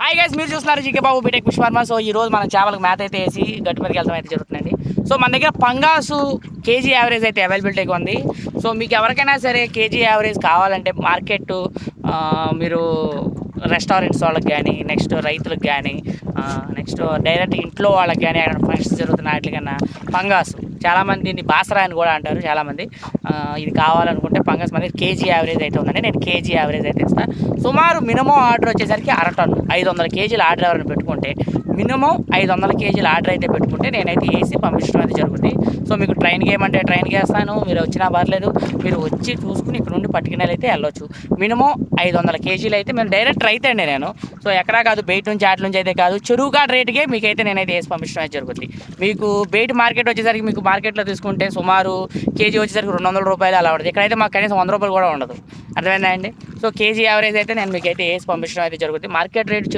Hi guys, మీరు చూస్తున్నారు GK బాబు BTech పుష్పర్మ. So ఈ రోజు మనం చేపలకు మేత అయితే వేసి గట్టి మీదకి వెళ్తాం అయితే జరుగుతుందండి. సో మన దగ్గర పంగాసు కేజీ యావరేజ్ అయితే అవైలబిలిటీగా ఉంది. సో మీకు ఎవరికైనా సరే కేజీ యావరేజ్ కావాలంటే మార్కెట్ మీరు రెస్టారెంట్స్ వాళ్ళకి కానీ, నెక్స్ట్ రైతులకు కానీ, నెక్స్ట్ డైరెక్ట్ ఇంట్లో వాళ్ళకి కానీ, అక్కడ ఫంక్షన్స్ జరుగుతున్న వాటికన్నా పంగాసు, చాలామంది దీన్ని బాసరా అని కూడా అంటారు చాలామంది. ఇది కావాలనుకుంటే పంగాస్ మనకి కేజీ యావరేజ్ అయితే ఉందండి. నేను కేజీ యావరేజ్ అయితే ఇస్తాను. సుమారు మినిమం ఆర్డర్ వచ్చేసరికి అరటన్ను 500 కేజీల ఆర్డర్ ఎవరైనా పెట్టుకుంటే, మినిమం 500 కేజీల ఆర్డర్ అయితే పెట్టుకుంటే నేనైతే వేసి పంపించడం అయితే జరుగుతుంది. సో మీకు ట్రైన్కి ఏమంటే ట్రైన్కి వేస్తాను, మీరు వచ్చినా పర్లేదు, మీరు వచ్చి చూసుకుని ఇక్కడ నుండి పట్టుకునే అయితే వెళ్ళొచ్చు. మినిమం 500 కేజీలు అయితే మేము డైరెక్ట్ రైతే అండి నేను. సో ఎక్కడా కాదు, బయట నుంచి ఆటల నుంచి అయితే కాదు, చెరువు కాడ రేటుకే మీకైతే నేనైతే వేసి పంపించడం అయితే జరుగుతుంది. మీకు బయట మార్కెట్ వచ్చేసరికి మీకు మార్కెట్లో తీసుకుంటే సుమారు కేజీ వచ్చేసరికి 200 రూపాయలు అలా ఉంటుంది. ఇక్కడైతే మాకు కనీసం 100 రూపాయలు కూడా ఉండదు. అర్థమైందా అండి? సో కేజీ యావరేజ్ అయితే నేను మీకైతే వేసి పంపించడం అయితే జరుగుతుంది. Market rate